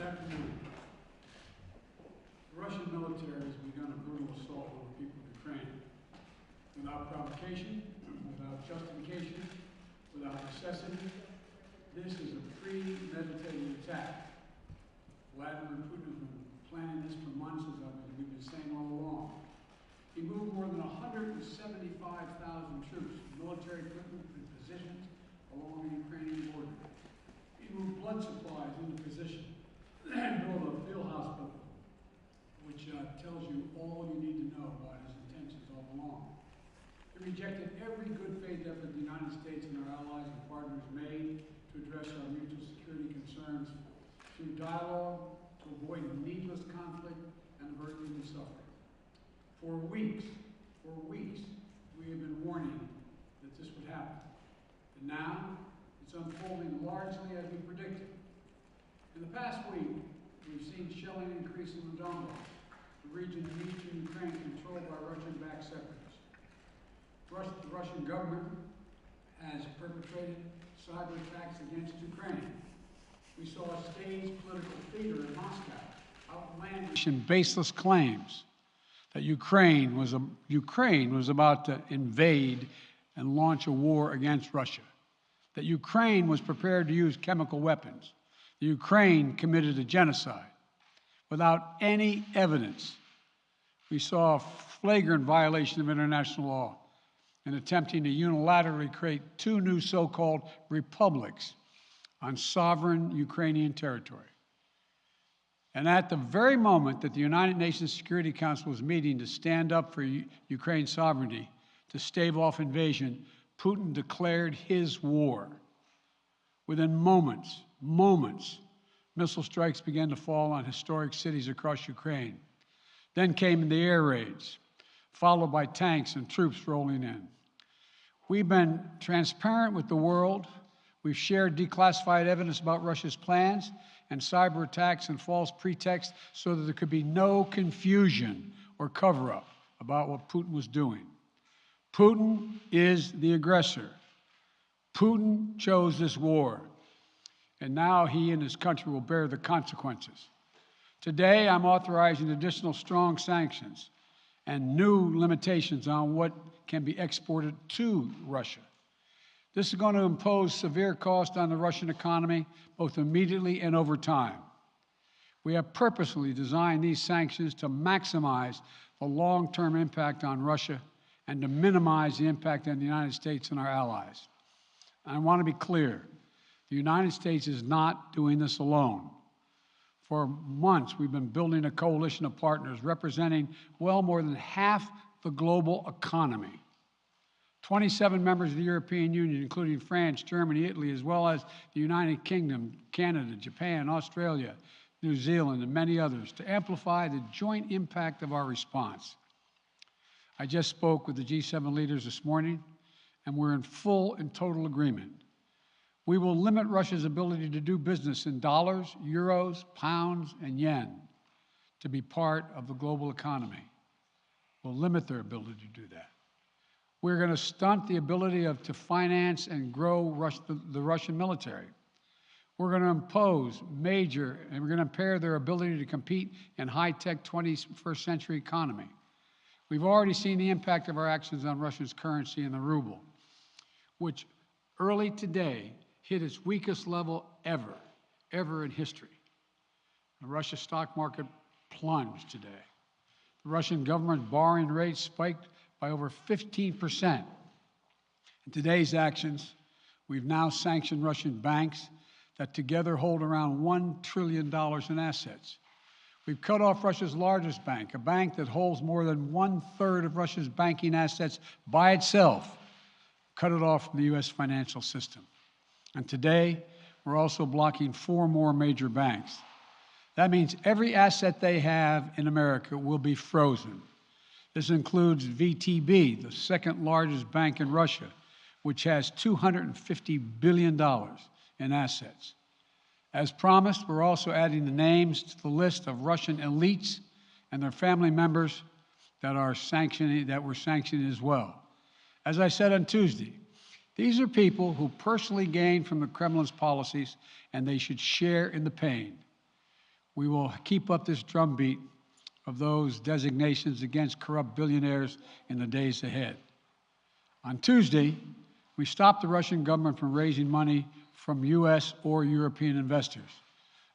afternoon. The Russian military has begun a brutal assault on the people of Ukraine. Without provocation, without justification, without necessity, this is a premeditated attack. Vladimir Putin has been planning this for months, as we've been saying all along. He moved more than 175,000 troops, military equipment, and positions along the Ukrainian border. He moved blood supplies into position and built a field hospital, which tells you all you need to know about his intentions all along. He rejected every good faith effort the United States and our allies and partners made to address our mutual security concerns through dialogue, to avoid needless conflict and avert human suffering. For weeks, we have been warning that this would happen. And now, it's unfolding largely as we predicted. In the past week, we've seen shelling increase in the Donbass, the region of eastern Ukraine controlled by Russian-backed separatists. The Russian government has perpetrated cyber attacks against Ukraine. We saw a staged political theater in Moscow, outlandish and baseless claims that Ukraine was about to invade and launch a war against Russia, that Ukraine was prepared to use chemical weapons, that Ukraine committed a genocide. Without any evidence, we saw a flagrant violation of international law in attempting to unilaterally create two new so-called republics on sovereign Ukrainian territory. And at the very moment that the United Nations Security Council was meeting to stand up for Ukraine's sovereignty, to stave off invasion, Putin declared his war. Within moments, missile strikes began to fall on historic cities across Ukraine. Then came the air raids, followed by tanks and troops rolling in. We've been transparent with the world. We've shared declassified evidence about Russia's plans and cyber attacks and false pretexts so that there could be no confusion or cover-up about what Putin was doing. Putin is the aggressor. Putin chose this war, and now he and his country will bear the consequences. Today, I'm authorizing additional strong sanctions and new limitations on what can be exported to Russia. This is going to impose severe cost on the Russian economy, both immediately and over time. We have purposely designed these sanctions to maximize the long-term impact on Russia and to minimize the impact on the United States and our allies. I want to be clear, the United States is not doing this alone. For months, we've been building a coalition of partners representing well more than half the global economy. 27 members of the European Union, including France, Germany, Italy, as well as the United Kingdom, Canada, Japan, Australia, New Zealand, and many others, to amplify the joint impact of our response. I just spoke with the G7 leaders this morning, and we're in full and total agreement. We will limit Russia's ability to do business in dollars, euros, pounds, and yen to be part of the global economy. We'll limit their ability to do that. We're going to stunt the ability to finance and grow the Russian military. We're going to impose and we're going to impair their ability to compete in high-tech 21st century economy. We've already seen the impact of our actions on Russia's currency and the ruble, which early today hit its weakest level ever in history. The Russian stock market plunged today. The Russian government borrowing rate spiked by over 15%. In today's actions, we've now sanctioned Russian banks that together hold around $1 trillion in assets. We've cut off Russia's largest bank, a bank that holds more than 1/3 of Russia's banking assets by itself, cut it off from the U.S. financial system. And today, we're also blocking 4 more major banks. That means every asset they have in America will be frozen. This includes VTB, the second largest bank in Russia, which has $250 billion in assets. As promised, we're also adding the names to the list of Russian elites and their family members that we're sanctioning as well. As I said on Tuesday, these are people who personally gain from the Kremlin's policies, and they should share in the pain. We will keep up this drumbeat of those designations against corrupt billionaires in the days ahead. On Tuesday, we stopped the Russian government from raising money from U.S. or European investors.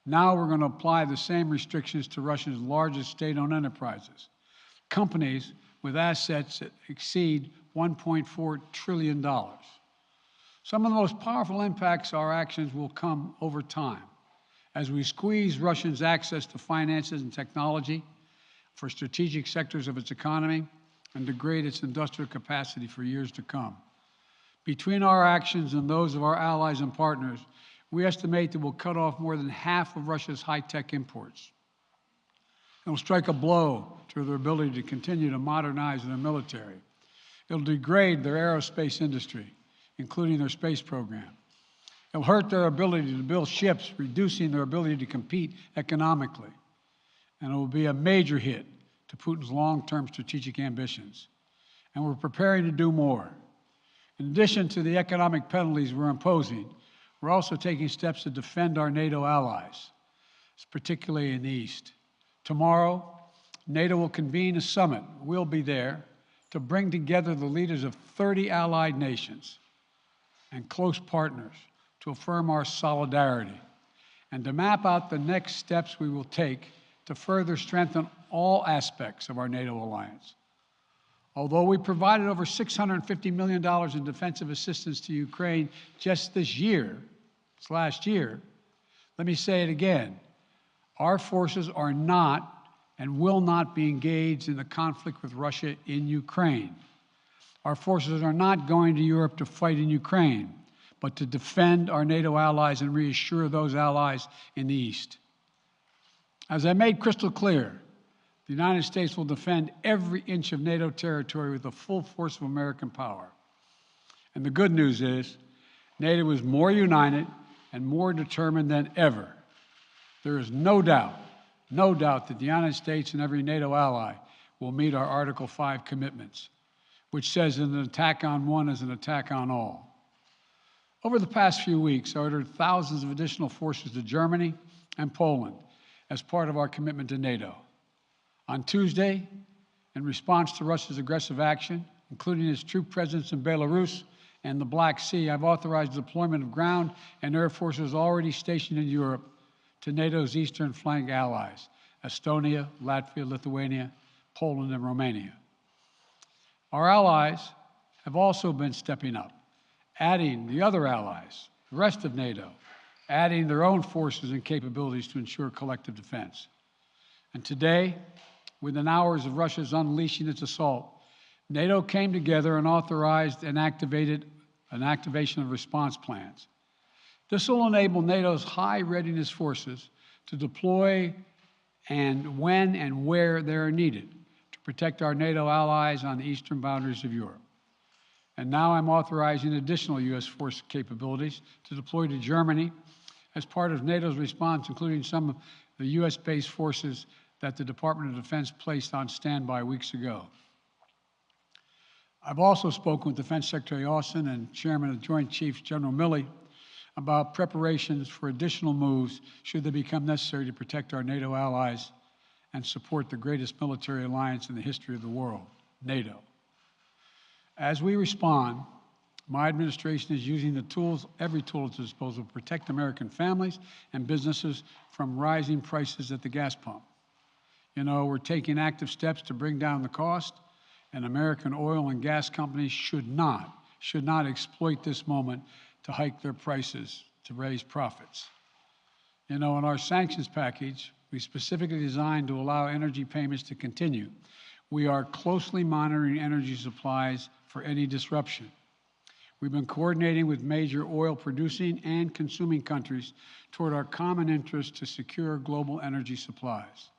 Now we're going to apply the same restrictions to Russia's largest state-owned enterprises, companies with assets that exceed $1.4 trillion. Some of the most powerful impacts of our actions will come over time as we squeeze Russia's access to finances and technology for strategic sectors of its economy and degrade its industrial capacity for years to come. Between our actions and those of our allies and partners, we estimate that we'll cut off more than half of Russia's high-tech imports. It will strike a blow to their ability to continue to modernize their military. It will degrade their aerospace industry, including their space program. It will hurt their ability to build ships, reducing their ability to compete economically. And it will be a major hit to Putin's long-term strategic ambitions. And we're preparing to do more. In addition to the economic penalties we're imposing, we're also taking steps to defend our NATO allies, particularly in the East. Tomorrow, NATO will convene a summit. We'll be there to bring together the leaders of 30 allied nations and close partners to affirm our solidarity and to map out the next steps we will take to further strengthen all aspects of our NATO alliance. Although we provided over $650 million in defensive assistance to Ukraine just this last year, let me say it again. Our forces are not and will not be engaged in the conflict with Russia in Ukraine. Our forces are not going to Europe to fight in Ukraine, but to defend our NATO allies and reassure those allies in the East. As I made crystal clear, the United States will defend every inch of NATO territory with the full force of American power. And the good news is, NATO is more united and more determined than ever. There is no doubt that the United States and every NATO ally will meet our Article 5 commitments, which says that an attack on one is an attack on all. Over the past few weeks, I ordered thousands of additional forces to Germany and Poland as part of our commitment to NATO. On Tuesday, in response to Russia's aggressive action, including its troop presence in Belarus and the Black Sea, I've authorized the deployment of ground and air forces already stationed in Europe to NATO's eastern flank allies, Estonia, Latvia, Lithuania, Poland, and Romania. Our allies have also been stepping up, adding the other allies, the rest of NATO, adding their own forces and capabilities to ensure collective defense. And today, within hours of Russia's unleashing its assault, NATO came together and authorized and activated an activation of response plans. This will enable NATO's high readiness forces to deploy and when and where they are needed to protect our NATO allies on the eastern boundaries of Europe. And now I'm authorizing additional U.S. force capabilities to deploy to Germany as part of NATO's response, including some of the U.S.-based forces that the Department of Defense placed on standby weeks ago. I've also spoken with Defense Secretary Austin and Chairman of the Joint Chiefs, General Milley, about preparations for additional moves should they become necessary to protect our NATO allies and support the greatest military alliance in the history of the world, NATO. As we respond, my administration is using the tools, every tool at its disposal to protect American families and businesses from rising prices at the gas pump. You know, we're taking active steps to bring down the cost, and American oil and gas companies should not exploit this moment to hike their prices to raise profits. You know, in our sanctions package, we specifically designed to allow energy payments to continue. We are closely monitoring energy supplies for any disruption. We've been coordinating with major oil-producing and consuming countries toward our common interest to secure global energy supplies.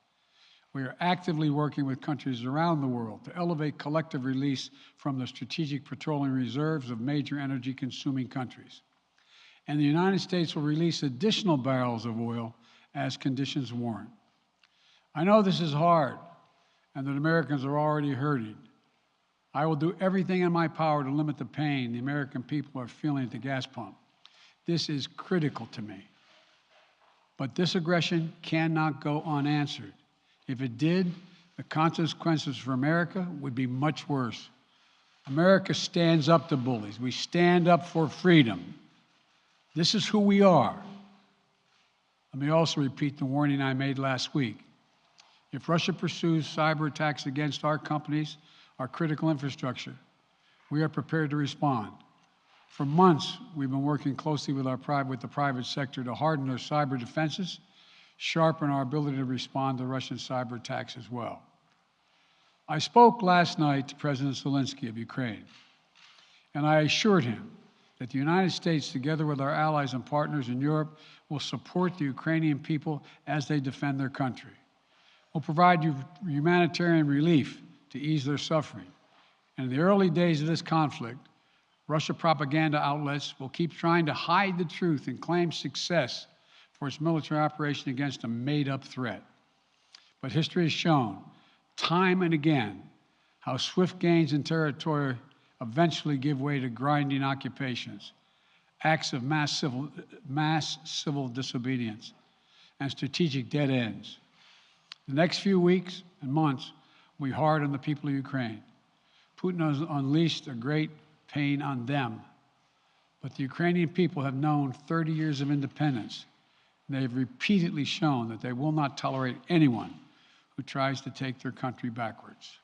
We are actively working with countries around the world to elevate collective release from the strategic petroleum reserves of major energy-consuming countries. And the United States will release additional barrels of oil as conditions warrant. I know this is hard and that Americans are already hurting. I will do everything in my power to limit the pain the American people are feeling at the gas pump. This is critical to me. But this aggression cannot go unanswered. If it did, the consequences for America would be much worse. America stands up to bullies. We stand up for freedom. This is who we are. Let me also repeat the warning I made last week. If Russia pursues cyber attacks against our companies, our critical infrastructure, we are prepared to respond. For months, we've been working closely with the private sector to harden their cyber defenses, sharpen our ability to respond to Russian cyber attacks as well. I spoke last night to President Zelensky of Ukraine, and I assured him that the United States, together with our allies and partners in Europe, will support the Ukrainian people as they defend their country. We'll provide humanitarian relief to ease their suffering. And in the early days of this conflict, Russia propaganda outlets will keep trying to hide the truth and claim success for its military operation against a made-up threat. But history has shown, time and again, how swift gains in territory eventually give way to grinding occupations, acts of mass civil disobedience, and strategic dead ends. The next few weeks and months will be hard on the people of Ukraine. Putin has unleashed a great pain on them, but the Ukrainian people have known 30 years of independence, and they have repeatedly shown that they will not tolerate anyone who tries to take their country backwards.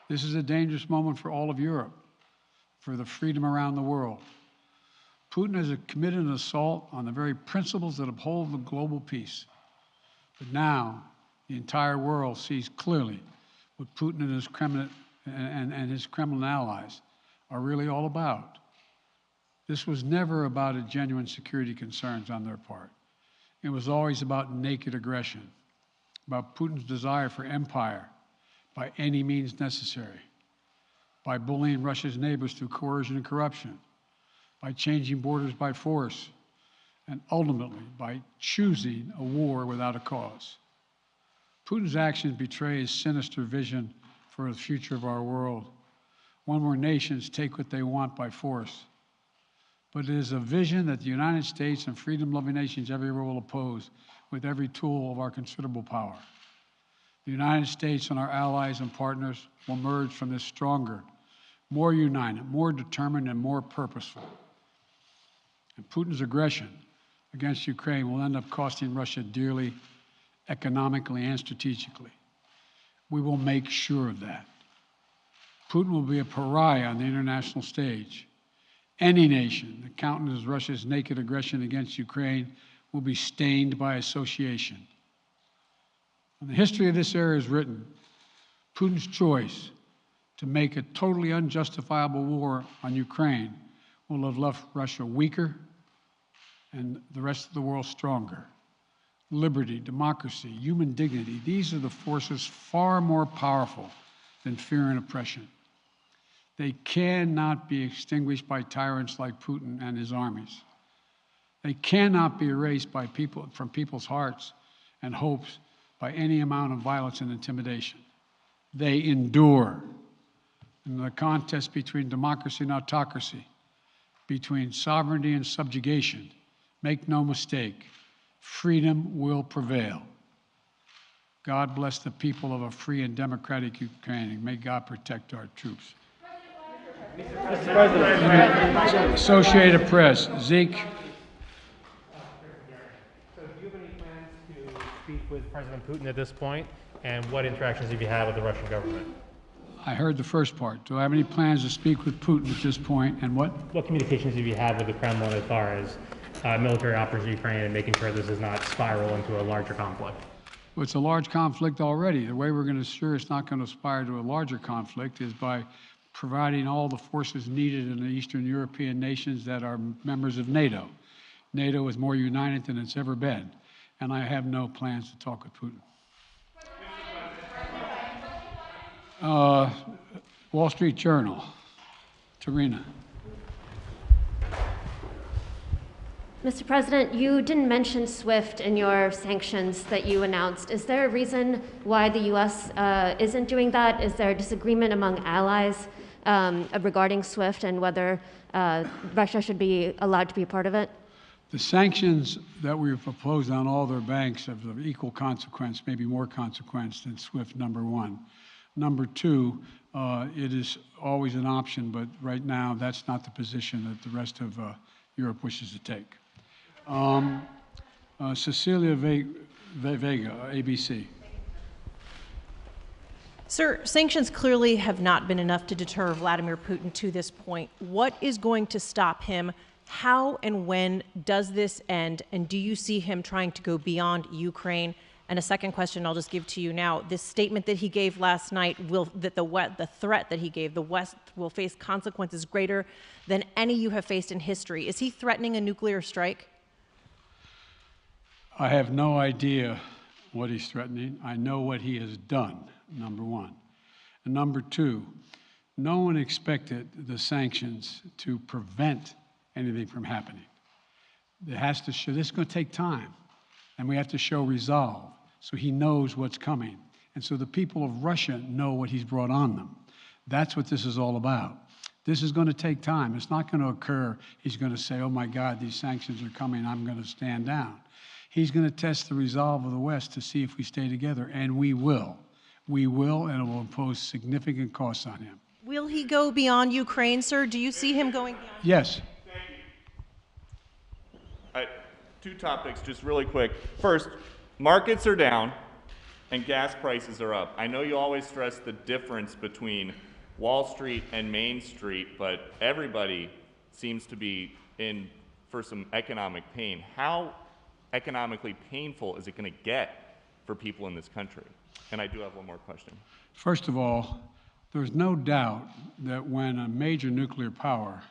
This is a dangerous moment for all of Europe, for the freedom around the world. Putin has committed an assault on the very principles that uphold the global peace. But now, the entire world sees clearly what Putin and his Kremlin allies are really all about. This was never about a genuine security concerns on their part. It was always about naked aggression, about Putin's desire for empire by any means necessary, by bullying Russia's neighbors through coercion and corruption, by changing borders by force, and ultimately by choosing a war without a cause. Putin's actions betray his sinister vision for the future of our world, one where nations take what they want by force. But it is a vision that the United States and freedom-loving nations everywhere will oppose with every tool of our considerable power. The United States and our allies and partners will emerge from this stronger, more united, more determined, and more purposeful. And Putin's aggression against Ukraine will end up costing Russia dearly, economically and strategically. We will make sure of that. Putin will be a pariah on the international stage. Any nation that countenances Russia's naked aggression against Ukraine will be stained by association. When the history of this era is written, Putin's choice to make a totally unjustifiable war on Ukraine will have left Russia weaker and the rest of the world stronger. Liberty, democracy, human dignity, these are the forces far more powerful than fear and oppression. They cannot be extinguished by tyrants like Putin and his armies. They cannot be erased by from people's hearts and hopes by any amount of violence and intimidation. They endure. In the contest between democracy and autocracy, between sovereignty and subjugation, make no mistake, freedom will prevail. God bless the people of a free and democratic Ukraine, and may God protect our troops. Mr. President. Associated Press, Zeke. So do you have any plans to speak with President Putin at this point? And what interactions have you had with the Russian government? I heard the first part. Do I have any plans to speak with Putin at this point, and what? What communications have you had with the Kremlin as far as military operations in Ukraine and making sure this does not spiral into a larger conflict? Well, it's a large conflict already. The way we're going to ensure it's not going to aspire to a larger conflict is by providing all the forces needed in the Eastern European nations that are members of NATO. NATO is more united than it's ever been, and I have no plans to talk with Putin. Wall Street Journal, Tarina. Mr. President, you didn't mention SWIFT in your sanctions that you announced. Is there a reason why the U.S. Isn't doing that? Is there a disagreement among allies regarding SWIFT and whether Russia should be allowed to be a part of it? The sanctions that we've proposed on all their banks have of equal consequence, maybe more consequence than SWIFT, number one. Number two, it is always an option, but right now that's not the position that the rest of Europe wishes to take. Cecilia Vega, ABC. Sir, sanctions clearly have not been enough to deter Vladimir Putin to this point. What is going to stop him? How and when does this end? And do you see him trying to go beyond Ukraine? And a second question I'll just give to you now. This statement that he gave last night, the threat that he gave, the West will face consequences greater than any you have faced in history. Is he threatening a nuclear strike? I have no idea what he's threatening. I know what he has done, number one. And number two, no one expected the sanctions to prevent anything from happening. It has to show, this is going to take time, and we have to show resolve so he knows what's coming. And so the people of Russia know what he's brought on them. That's what this is all about. This is going to take time. It's not going to occur, he's going to say, oh my God, these sanctions are coming, I'm going to stand down. He's going to test the resolve of the West to see if we stay together, and we will. We will, and it will impose significant costs on him. Will he go beyond Ukraine, sir? Do you see him going beyond? Yes. Two topics, just really quick. First, markets are down and gas prices are up. I know you always stress the difference between Wall Street and Main Street, but everybody seems to be in for some economic pain. How economically painful is it going to get for people in this country? And I do have one more question. First of all, there's no doubt that when a major nuclear power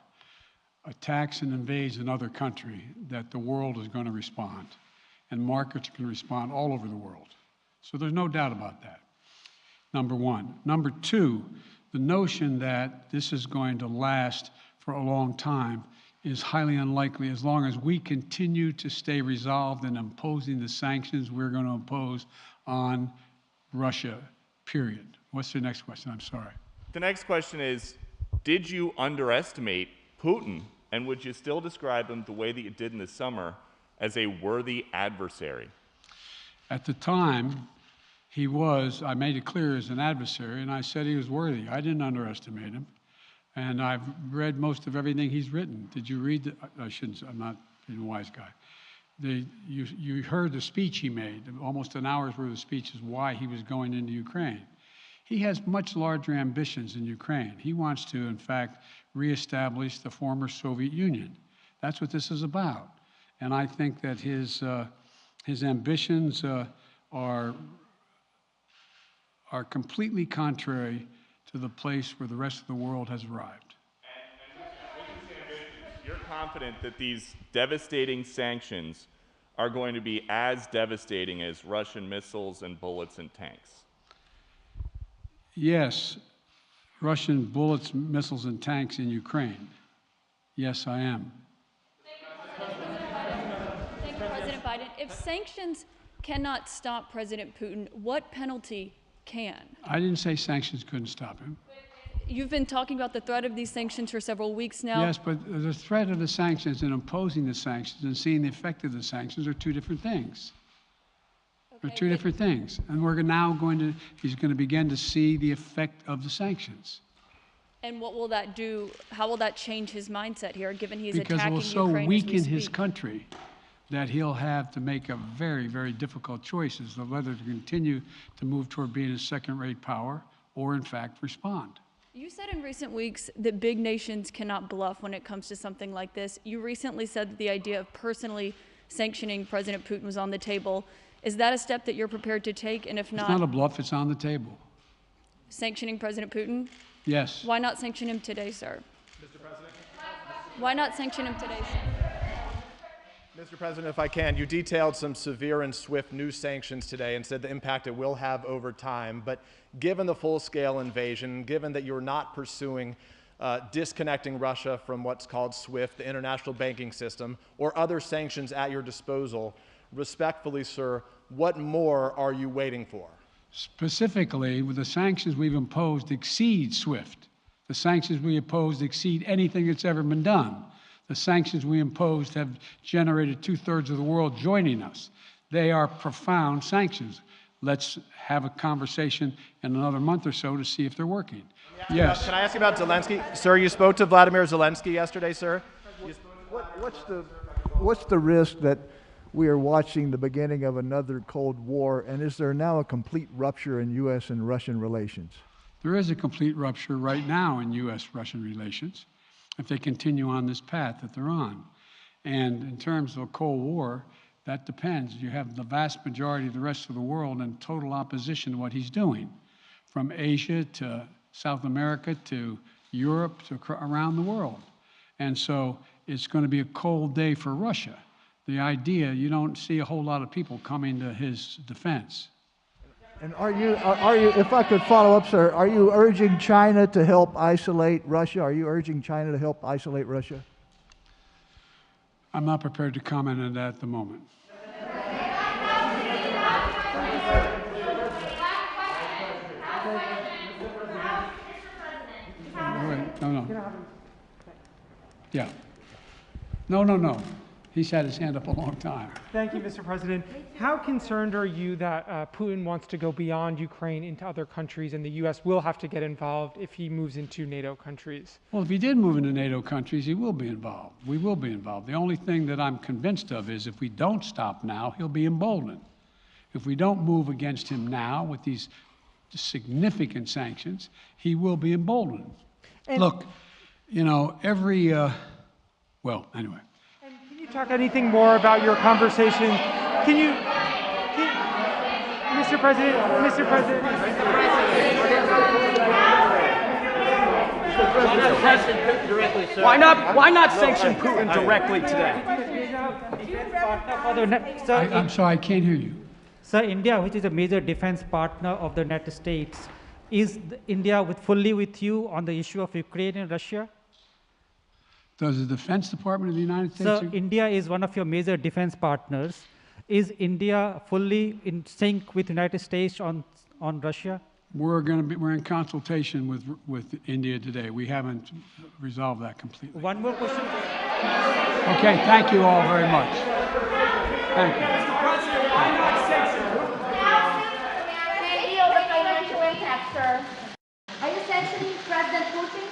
attacks and invades another country, that the world is going to respond, and markets can respond all over the world. So there's no doubt about that, number one. Number two, the notion that this is going to last for a long time is highly unlikely as long as we continue to stay resolved in imposing the sanctions we're going to impose on Russia, period. What's the next question? I'm sorry. The next question is, did you underestimate Putin, and would you still describe him the way that you did in the summer as a worthy adversary? At the time, he was, I made it clear, as an adversary, and I said he was worthy. I didn't underestimate him. And I've read most of everything he's written. Did you read the, I shouldn't, I'm not being a wise guy. You heard the speech he made, almost an hour's worth of speeches, why he was going into Ukraine. He has much larger ambitions in Ukraine. He wants to, in fact, reestablish the former Soviet Union. That's what this is about. And I think that his ambitions are completely contrary to the place where the rest of the world has arrived. And with these ambitions, you're confident that these devastating sanctions are going to be as devastating as Russian missiles and bullets and tanks? Yes, Russian bullets, missiles, and tanks in Ukraine. Yes, I am. Thank you, President Biden. If sanctions cannot stop President Putin, what penalty can? I didn't say sanctions couldn't stop him. You've been talking about the threat of these sanctions for several weeks now. Yes, but the threat of the sanctions and imposing the sanctions and seeing the effect of the sanctions are two different things. They're two different things. And we're now going to, he's going to begin to see the effect of the sanctions. And what will that do? How will that change his mindset here, given he's Because it attacking will so Ukraine weaken as we his speak? country that he'll have to make a very, very difficult choices of whether to continue to move toward being a second-rate power or, in fact, respond. You said in recent weeks that big nations cannot bluff when it comes to something like this. You recently said that the idea of personally sanctioning President Putin was on the table. Is that a step that you're prepared to take? And if It's not a bluff, it's on the table. Sanctioning President Putin? Yes. Why not sanction him today, sir? Mr. President? Why not sanction him today, sir? Mr. President, if I can, you detailed some severe and swift new sanctions today and said the impact it will have over time. But given the full-scale invasion, given that you're not pursuing disconnecting Russia from what's called SWIFT, the international banking system, or other sanctions at your disposal, respectfully, sir, what more are you waiting for? Specifically, with the sanctions we've imposed exceed SWIFT. The sanctions we imposed exceed anything that's ever been done. The sanctions we imposed have generated 2/3 of the world joining us. They are profound sanctions. Let's have a conversation in another month or so to see if they're working. Yes. Can I ask you about Zelensky? Sir, you spoke to Vladimir Zelensky yesterday, sir. What's the risk that we are watching the beginning of another Cold War, and is there now a complete rupture in U.S. and Russian relations? There is a complete rupture right now in U.S.-Russian relations if they continue on this path that they're on. And in terms of a Cold War, that depends. You have the vast majority of the rest of the world in total opposition to what he's doing, from Asia to South America to Europe to around the world. And so it's going to be a cold day for Russia. The idea, you don't see a whole lot of people coming to his defense. And are you, if I could follow up, sir, are you urging China to help isolate Russia? Are you urging China to help isolate Russia? I'm not prepared to comment on that at the moment. No. Yeah. No. He's had his hand up a long time. Thank you, Mr. President. How concerned are you that Putin wants to go beyond Ukraine into other countries, and the U.S. will have to get involved if he moves into NATO countries? Well, if he did move into NATO countries, he will be involved. We will be involved. The only thing that I'm convinced of is if we don't stop now, he'll be emboldened. If we don't move against him now with these significant sanctions, he will be emboldened. And look, you know, well, anyway. And can you talk anything more about your conversation? Mr. President. Why not sanction Putin directly today? I'm sorry, I can't hear you. Sir, India, which is a major defense partner of the United States, is India fully with you on the issue of Ukraine and Russia? Does the Defense Department of the United States? Sir, India is one of your major defense partners. Is India fully in sync with the United States on Russia? We're in consultation with India today. We haven't resolved that completely. One more question. Okay, thank you all very much. Thank you. Mr. President, why not sanction? The financial impact, sir. Are you sanctioning President Putin?